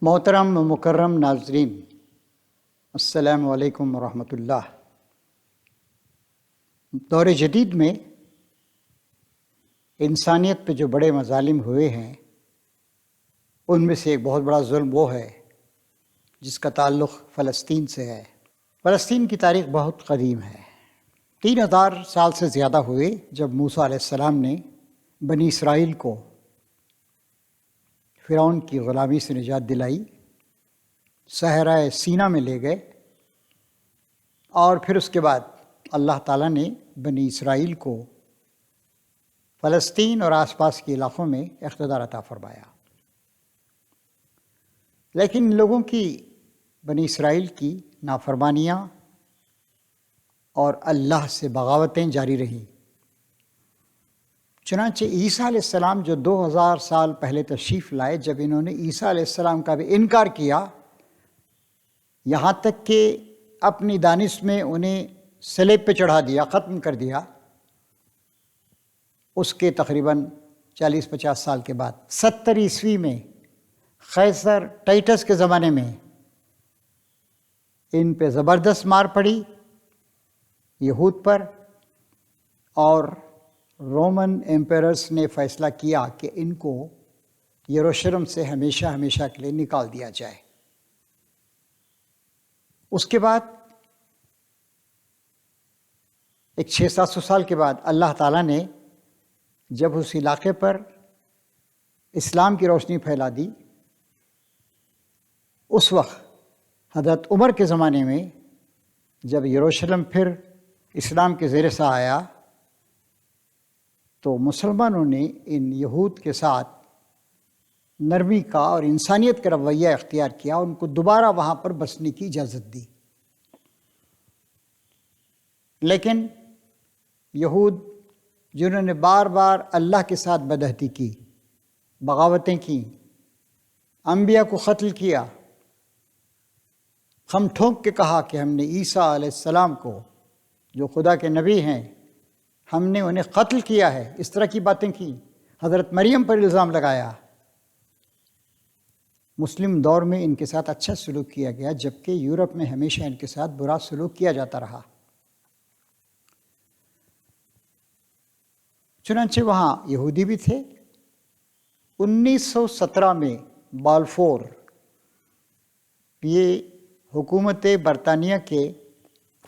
محترم و مکرم ناظرین، السلام علیکم ورحمۃ اللہ۔ دور جدید میں انسانیت پہ جو بڑے مظالم ہوئے ہیں ان میں سے ایک بہت بڑا ظلم وہ ہے جس کا تعلق فلسطین سے ہے۔ فلسطین کی تاریخ بہت قدیم ہے۔ 3000 سال سے زیادہ ہوئے جب موسیٰ علیہ السلام نے بنی اسرائیل کو فرعون کی غلامی سے نجات دلائی، صحرائے سینا میں لے گئے، اور پھر اس کے بعد اللہ تعالیٰ نے بنی اسرائیل کو فلسطین اور آس پاس کے علاقوں میں اقتدار عطا فرمایا۔ لیکن لوگوں کی، بنی اسرائیل کی نافرمانیاں اور اللہ سے بغاوتیں جاری رہیں۔ چنانچہ عیسیٰ علیہ السلام جو 2000 سال پہلے تشریف لائے، جب انہوں نے عیسیٰ علیہ السلام کا بھی انکار کیا، یہاں تک کہ اپنی دانش میں انہیں صلیب پہ چڑھا دیا، ختم کر دیا، اس کے تقریباً 40-50 سال کے بعد 70 عیسوی میں قیصر ٹائٹس کے زمانے میں ان پہ زبردست مار پڑی، یہود پر، اور رومن ایمپیررز نے فیصلہ کیا کہ ان کو یروشلم سے ہمیشہ ہمیشہ کے لیے نکال دیا جائے۔ اس کے بعد ایک 600-700 سال کے بعد اللہ تعالیٰ نے جب اس علاقے پر اسلام کی روشنی پھیلا دی، اس وقت حضرت عمر کے زمانے میں جب یروشلم پھر اسلام کے زیر سایہ آیا، تو مسلمانوں نے ان یہود کے ساتھ نرمی کا اور انسانیت کا رویہ اختیار کیا، ان کو دوبارہ وہاں پر بسنے کی اجازت دی۔ لیکن یہود جنہوں نے بار بار اللہ کے ساتھ بدعہدی کی، بغاوتیں کیں، انبیاء کو قتل کیا، ہم ٹھونک کے کہا کہ ہم نے عیسیٰ علیہ السلام کو جو خدا کے نبی ہیں ہم نے انہیں قتل کیا ہے، اس طرح کی باتیں کی، حضرت مریم پر الزام لگایا۔ مسلم دور میں ان کے ساتھ اچھا سلوک کیا گیا، جبکہ یورپ میں ہمیشہ ان کے ساتھ برا سلوک کیا جاتا رہا۔ چنانچہ وہاں یہودی بھی تھے۔ 1917 میں بالفور، یہ حکومت برطانیہ کے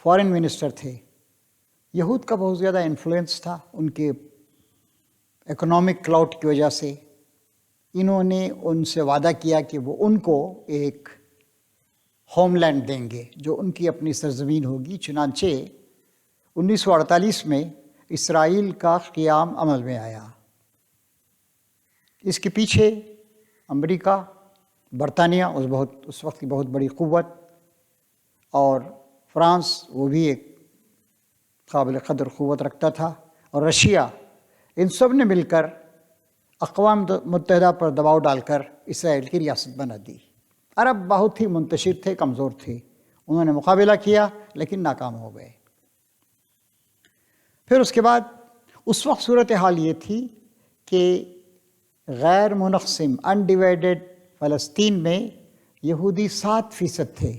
فارن منسٹر تھے، یہود کا بہت زیادہ انفلوئنس تھا ان کے اکنامک کلاؤٹ کی وجہ سے۔ انہوں نے ان سے وعدہ کیا کہ وہ ان کو ایک ہوم لینڈ دیں گے جو ان کی اپنی سرزمین ہوگی۔ چنانچہ 1948 میں اسرائیل کا قیام عمل میں آیا۔ اس کے پیچھے امریکہ، برطانیہ اس وقت کی بہت بڑی قوت، اور فرانس وہ بھی ایک قابل قدر قوت رکھتا تھا، اور رشیا، ان سب نے مل کر اقوام متحدہ پر دباؤ ڈال کر اسرائیل کی ریاست بنا دی۔ عرب بہت ہی منتشر تھے، کمزور تھے، انہوں نے مقابلہ کیا لیکن ناکام ہو گئے۔ پھر اس کے بعد اس وقت صورتحال یہ تھی کہ غیر منقسم انڈیوائیڈڈ فلسطین میں یہودی 7% تھے۔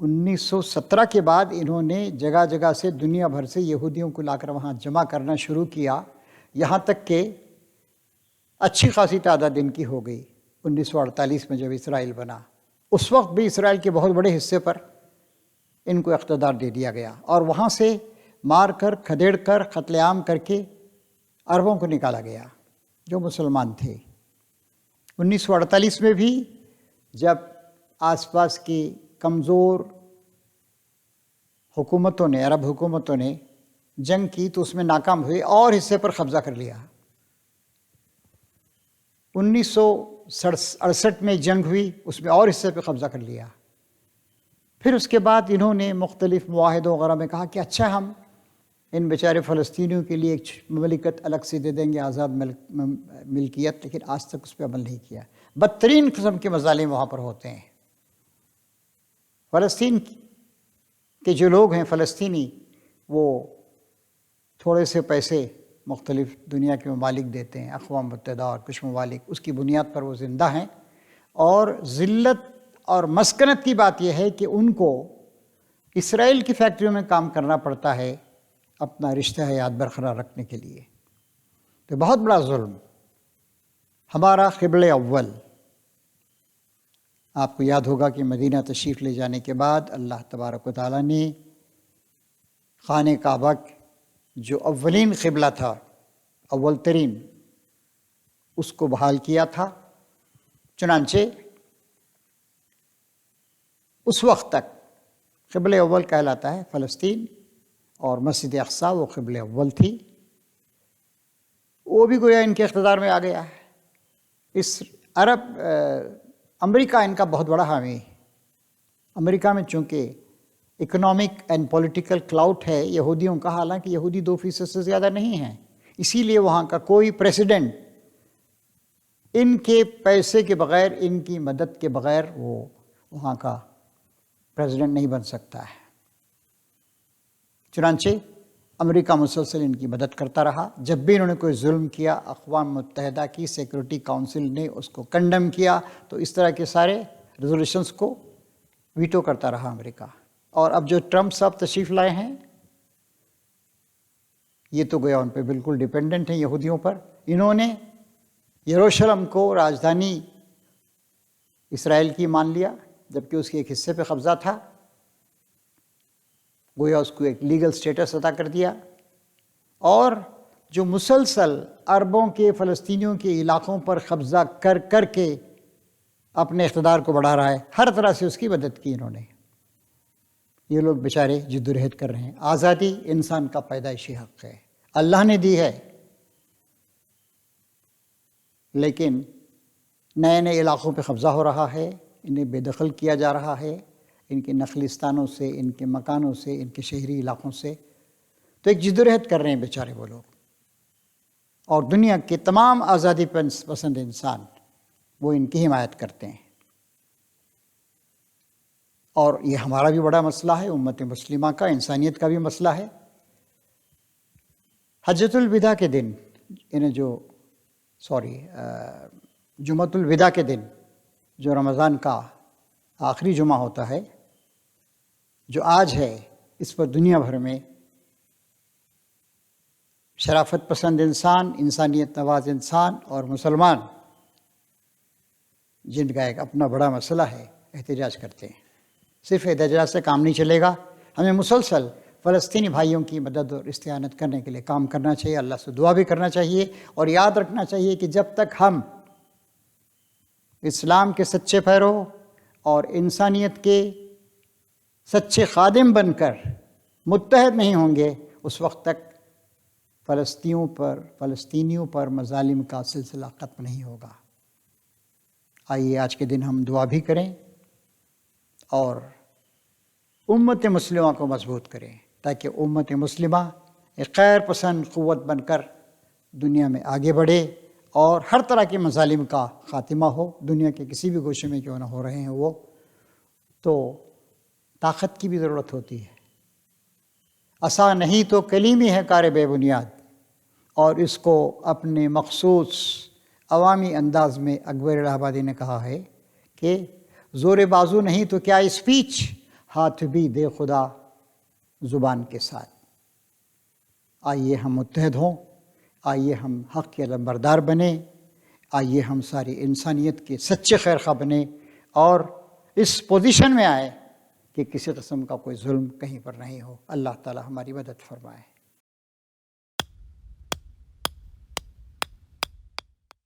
1917 کے بعد انہوں نے جگہ جگہ سے، دنیا بھر سے یہودیوں کو لا کر وہاں جمع کرنا شروع کیا، یہاں تک کہ اچھی خاصی تعداد ان کی ہو گئی۔ 1948 میں جب اسرائیل بنا، اس وقت بھی اسرائیل کے بہت بڑے حصے پر ان کو اقتدار دے دیا گیا، اور وہاں سے مار کر، کھدیڑ کر، قتل عام کر کے عربوں کو نکالا گیا جو مسلمان تھے۔ 1948 میں بھی جب آس پاس کی کمزور حکومتوں نے، عرب حکومتوں نے جنگ کی تو اس میں ناکام ہوئے اور حصے پر قبضہ کر لیا۔ 1968 میں جنگ ہوئی، اس میں اور حصے پہ قبضہ کر لیا۔ پھر اس کے بعد انہوں نے مختلف معاہدوں وغیرہ میں کہا کہ اچھا ہم ان بیچارے فلسطینیوں کے لیے ایک مملکت الگ سے دے دیں گے، آزاد ملکیت، لیکن آج تک اس پہ عمل نہیں کیا۔ بدترین قسم کے مظالم وہاں پر ہوتے ہیں۔ فلسطین کے جو لوگ ہیں فلسطینی، وہ تھوڑے سے پیسے مختلف دنیا کے ممالک دیتے ہیں، اقوام متحدہ اور کچھ ممالک، اس کی بنیاد پر وہ زندہ ہیں، اور ذلت اور مسکنت کی بات یہ ہے کہ ان کو اسرائیل کی فیکٹریوں میں کام کرنا پڑتا ہے اپنا رشتہ حیات برقرار رکھنے کے لیے۔ تو بہت بڑا ظلم۔ ہمارا قبلہ اول، آپ کو یاد ہوگا کہ مدینہ تشریف لے جانے کے بعد اللہ تبارک و تعالیٰ نے خانہ کعبہ جو اولین قبلہ تھا، اول ترین، اس کو بحال کیا تھا۔ چنانچہ اس وقت تک قبلہ اول کہلاتا ہے فلسطین، اور مسجد اقصیٰ وہ قبلہ اول تھی۔ وہ بھی گویا ان کے اقتدار میں آ گیا ہے۔ اس امریکہ ان کا بہت بڑا حامی ہے۔ امریکہ میں چونکہ اکنامک اینڈ پولیٹیکل کلاؤٹ ہے یہودیوں کا، حالانکہ یہودی 2% سے زیادہ نہیں ہیں، اسی لیے وہاں کا کوئی پریسیڈنٹ ان کے پیسے کے بغیر، ان کی مدد کے بغیر وہ وہاں کا پریزیڈنٹ نہیں بن سکتا ہے۔ چنانچہ امریکہ مسلسل ان کی مدد کرتا رہا۔ جب بھی انہوں نے کوئی ظلم کیا، اقوام متحدہ کی سیکورٹی کونسل نے اس کو کنڈم کیا، تو اس طرح کے سارے ریزولوشنز کو ویٹو کرتا رہا امریکہ۔ اور اب جو ٹرمپ صاحب تشریف لائے ہیں، یہ تو گویا ان پہ بالکل ڈیپینڈنٹ ہیں یہودیوں پر۔ انہوں نے یروشلم کو راجدھانی اسرائیل کی مان لیا، جبکہ اس کے ایک حصے پہ قبضہ تھا، گویا اس کو ایک لیگل سٹیٹس عطا کر دیا۔ اور جو مسلسل عربوں کے، فلسطینیوں کے علاقوں پر قبضہ کر کر کے اپنے اقتدار کو بڑھا رہا ہے، ہر طرح سے اس کی مدد کی انہوں نے۔ یہ لوگ بیچارے جدوجہد کر رہے ہیں۔ آزادی انسان کا پیدائشی حق ہے، اللہ نے دی ہے، لیکن نئے نئے علاقوں پہ قبضہ ہو رہا ہے، انہیں بے دخل کیا جا رہا ہے، ان کے نخلستانوں سے، ان کے مکانوں سے، ان کے شہری علاقوں سے۔ تو ایک جدوجہد کر رہے ہیں بیچارے وہ لوگ، اور دنیا کے تمام آزادی پسند انسان وہ ان کی حمایت کرتے ہیں۔ اور یہ ہمارا بھی بڑا مسئلہ ہے، امت مسلمہ کا، انسانیت کا بھی مسئلہ ہے۔ حجۃ الوداع کے دن، جمعۃ الوداع کے دن، جو رمضان کا آخری جمعہ ہوتا ہے، جو آج ہے، اس پر دنیا بھر میں شرافت پسند انسان، انسانیت نواز انسان اور مسلمان، جن کا ایک اپنا بڑا مسئلہ ہے، احتجاج کرتے ہیں۔ صرف احتجاج سے کام نہیں چلے گا، ہمیں مسلسل فلسطینی بھائیوں کی مدد اور استعانت کرنے کے لیے کام کرنا چاہیے، اللہ سے دعا بھی کرنا چاہیے، اور یاد رکھنا چاہیے کہ جب تک ہم اسلام کے سچے پیرو اور انسانیت کے سچے خادم بن کر متحد نہیں ہوں گے، اس وقت تک فلسطینیوں پر مظالم کا سلسلہ ختم نہیں ہوگا۔ آئیے آج کے دن ہم دعا بھی کریں اور امت مسلمہ کو مضبوط کریں، تاکہ امت مسلمہ ایک خیر پسند قوت بن کر دنیا میں آگے بڑھے اور ہر طرح کے مظالم کا خاتمہ ہو۔ دنیا کے کسی بھی گوشے میں کیوں نہ ہو رہے ہیں وہ، تو طاقت کی بھی ضرورت ہوتی ہے۔ عصا نہیں تو کلیمی ہے کار بے بنیاد، اور اس کو اپنے مخصوص عوامی انداز میں اکبر الہ آبادی نے کہا ہے کہ زور بازو نہیں تو کیا اسپیچ، ہاتھ بھی دے خدا زبان کے ساتھ۔ آئیے ہم متحد ہوں، آئیے ہم حق کے علمبردار بنیں، آئیے ہم ساری انسانیت کے سچے خیرخواہ بنیں، اور اس پوزیشن میں آئے کہ کسی قسم کا کوئی ظلم کہیں پر نہیں ہو۔ اللہ تعالی ہماری مدد فرمائے۔